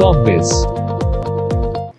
Shopbiz।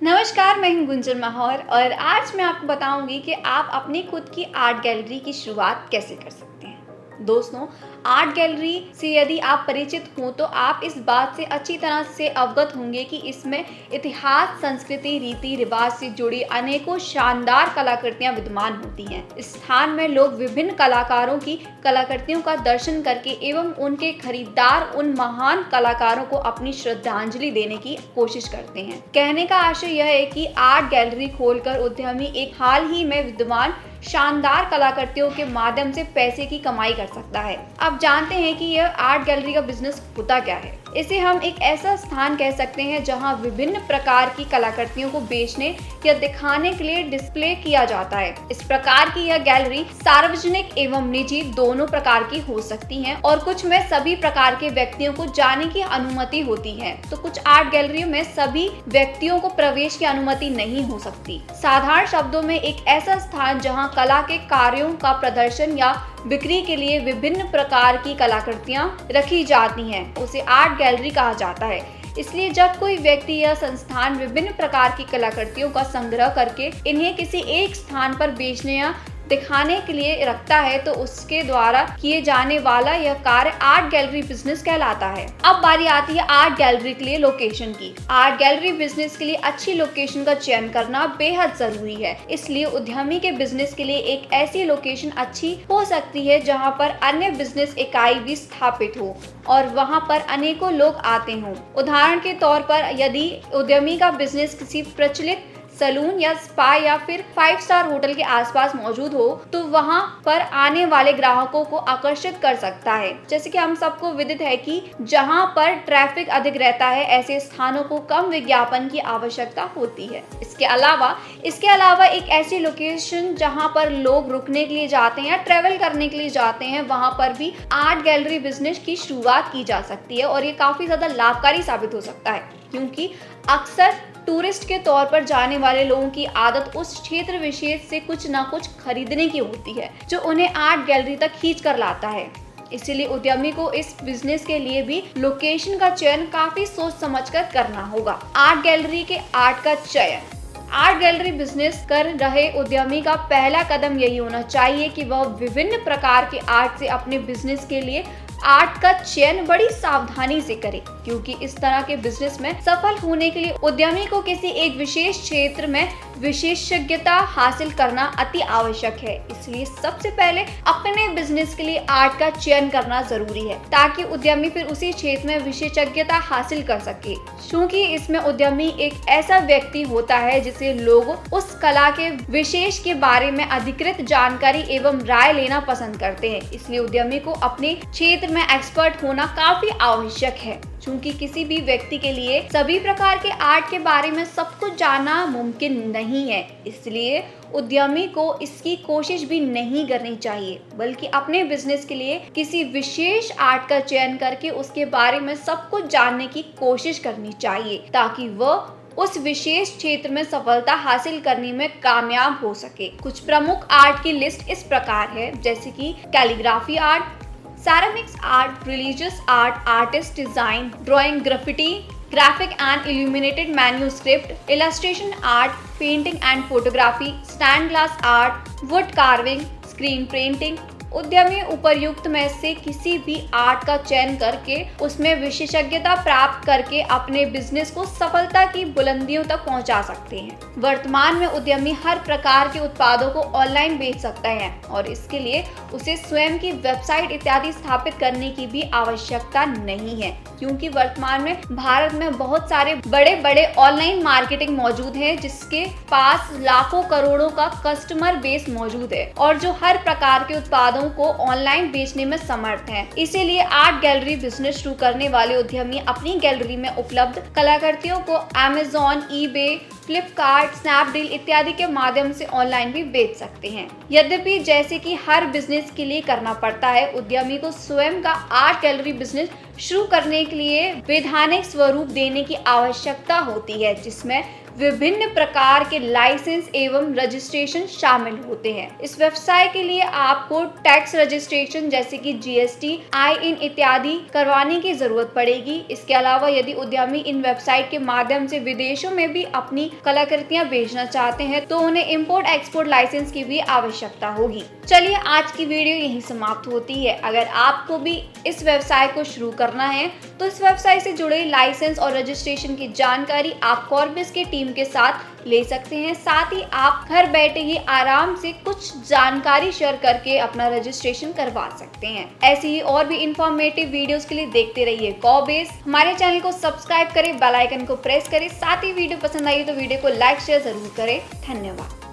नमस्कार, मैं हूं गुंजन माहौर और आज मैं आपको बताऊंगी कि आप अपनी खुद की आर्ट गैलरी की शुरुआत कैसे कर सकते हैं। दोस्तों, आर्ट गैलरी से यदि आप परिचित हों तो आप इस बात से अच्छी तरह से अवगत होंगे कि इसमें इतिहास, संस्कृति, रीति रिवाज से जुड़ी अनेकों शानदार कलाकृतियां विद्यमान होती हैं। इस स्थान में लोग विभिन्न कलाकारों की कलाकृतियों का दर्शन करके एवं उनके खरीदार उन महान कलाकारों को अपनी श्रद्धांजलि देने की कोशिश करते हैं। कहने का आशय यह है कि आर्ट गैलरी खोलकर उद्यमी एक हाल ही में विद्यमान शानदार कलाकृतियों के माध्यम से पैसे की कमाई कर सकता है। अब जानते हैं कि यह आर्ट गैलरी का बिजनेस होता क्या है। इसे हम एक ऐसा स्थान कह सकते हैं जहां विभिन्न प्रकार की कलाकृतियों को बेचने या दिखाने के लिए डिस्प्ले किया जाता है। इस प्रकार की यह गैलरी सार्वजनिक एवं निजी दोनों प्रकार की हो सकती है और कुछ में सभी प्रकार के व्यक्तियों को जाने की अनुमति होती है, तो कुछ आर्ट गैलरियों में सभी व्यक्तियों को प्रवेश की अनुमति नहीं हो सकती। साधारण शब्दों में एक ऐसा स्थान जहां कला के कार्यों का प्रदर्शन या बिक्री के लिए विभिन्न प्रकार की कलाकृतियां रखी जाती हैं, उसे आर्ट गैलरी कहा जाता है। इसलिए जब कोई व्यक्ति या संस्थान विभिन्न प्रकार की कलाकृतियों का संग्रह करके इन्हें किसी एक स्थान पर बेचने या दिखाने के लिए रखता है तो उसके द्वारा किए जाने वाला यह कार्य आर्ट गैलरी बिजनेस कहलाता है। अब बारी आती है आर्ट गैलरी के लिए लोकेशन की। आर्ट गैलरी बिजनेस के लिए अच्छी लोकेशन का चयन करना बेहद जरूरी है। इसलिए उद्यमी के बिजनेस के लिए एक ऐसी लोकेशन अच्छी हो सकती है जहां पर अन्य बिजनेस इकाई भी स्थापित हो और वहां पर अनेकों लोग आते हों। उदाहरण के तौर पर यदि उद्यमी का बिजनेस किसी प्रचलित सैलून या स्पा या फिर 5 स्टार होटल के आसपास मौजूद हो तो वहां पर आने वाले ग्राहकों को आकर्षित कर सकता है। जैसे कि हम सबको विदित है कि जहां पर ट्रैफिक अधिक रहता है ऐसे स्थानों को कम विज्ञापन की आवश्यकता होती है। इसके अलावा एक ऐसी लोकेशन जहां पर लोग रुकने के लिए जाते हैं या ट्रेवल करने के लिए जाते हैं, वहां पर भी आर्ट गैलरी बिजनेस की शुरुआत की जा सकती है और ये काफी ज्यादा लाभकारी साबित हो सकता है, क्योंकि अक्सर टूरिस्ट के तौर पर जाने वाले लोगों की आदत उस क्षेत्र विशेष से कुछ ना कुछ खरीदने की होती है जो उन्हें आर्ट गैलरी तक खींच कर लाता है। इसीलिए उद्यमी को इस बिजनेस के लिए भी लोकेशन का चयन काफी सोच समझकर करना होगा। आर्ट गैलरी के आर्ट का चयन। आर्ट गैलरी बिजनेस कर रहे उद्यमी का पहला कदम यही होना चाहिए कि वह विभिन्न प्रकार के आर्ट से अपने बिजनेस के लिए आर्ट का चयन बड़ी सावधानी से करे, क्योंकि इस तरह के बिजनेस में सफल होने के लिए उद्यमी को किसी एक विशेष क्षेत्र में विशेषज्ञता हासिल करना अति आवश्यक है। इसलिए सबसे पहले अपने बिजनेस के लिए आर्ट का चयन करना जरूरी है ताकि उद्यमी फिर उसी क्षेत्र में विशेषज्ञता हासिल कर सके, क्योंकि इसमें उद्यमी एक ऐसा व्यक्ति होता है जिसे लोग उस कला के विशेष के बारे में अधिकृत जानकारी एवं राय लेना पसंद करते हैं। इसलिए उद्यमी को अपने क्षेत्र में एक्सपर्ट होना काफी आवश्यक है, क्योंकि किसी भी व्यक्ति के लिए सभी प्रकार के आर्ट के बारे में सब कुछ जानना मुमकिन नहीं है। इसलिए उद्यमी को इसकी कोशिश भी नहीं करनी चाहिए, बल्कि अपने बिजनेस के लिए किसी विशेष आर्ट का चयन करके उसके बारे में सब कुछ जानने की कोशिश करनी चाहिए ताकि वह उस विशेष क्षेत्र में सफलता हासिल करने में कामयाब हो सके। कुछ प्रमुख आर्ट की लिस्ट इस प्रकार है, जैसे कि calligraphy art, ceramics art, religious art, artist design, drawing, graffiti, graphic and illuminated manuscript, illustration art, painting and photography, stand glass art, wood carving, screen painting। उद्यमी उपर्युक्त में से किसी भी आर्ट का चयन करके उसमें विशेषज्ञता प्राप्त करके अपने बिजनेस को सफलता की बुलंदियों तक पहुंचा सकते हैं। वर्तमान में उद्यमी हर प्रकार के उत्पादों को ऑनलाइन बेच सकता है और इसके लिए उसे स्वयं की वेबसाइट इत्यादि स्थापित करने की भी आवश्यकता नहीं है, क्योंकि वर्तमान में भारत में बहुत सारे बड़े बड़े ऑनलाइन मार्केटिंग मौजूद है जिसके पास लाखों करोड़ों का कस्टमर बेस मौजूद है और जो हर प्रकार के उत्पादों को ऑनलाइन बेचने में समर्थ हैं। इसीलिए आर्ट गैलरी बिजनेस शुरू करने वाले उद्यमी अपनी गैलरी में उपलब्ध कलाकृतियों को अमेज़न, ईबे, फ्लिपकार्ट, स्नैपडील इत्यादि के माध्यम से ऑनलाइन भी बेच सकते हैं। यद्यपि जैसे कि हर बिजनेस के लिए करना पड़ता है, उद्यमी को स्वयं का आर्ट गैलरी बिजनेस शुरू करने के लिए वैधानिक स्वरूप देने की आवश्यकता होती है, जिसमें विभिन्न प्रकार के लाइसेंस एवं रजिस्ट्रेशन शामिल होते हैं। इस व्यवसाय के लिए आपको टैक्स रजिस्ट्रेशन जैसे कि जीएसटी, आई इन इत्यादि करवाने की जरूरत पड़ेगी। इसके अलावा यदि उद्यमी इन वेबसाइट के माध्यम से विदेशों में भी अपनी कलाकृतियां बेचना चाहते हैं तो उन्हें इंपोर्ट एक्सपोर्ट लाइसेंस की भी आवश्यकता होगी। चलिए आज की वीडियो यहीं समाप्त होती है। अगर आपको भी इस व्यवसाय को शुरू करना है तो इस व्यवसाय से जुड़े लाइसेंस और रजिस्ट्रेशन की जानकारी आप कॉर्बिस की टीम के साथ ले सकते हैं। साथ ही आप घर बैठे ही आराम से कुछ जानकारी शेयर करके अपना रजिस्ट्रेशन करवा सकते हैं। ऐसी ही और भी इंफॉर्मेटिव वीडियोस के लिए देखते रहिए कॉर्बिस। हमारे चैनल को सब्सक्राइब करें, बेल आइकन को प्रेस करें। साथ ही वीडियो पसंद आई तो वीडियो को लाइक शेयर जरूर करें। धन्यवाद।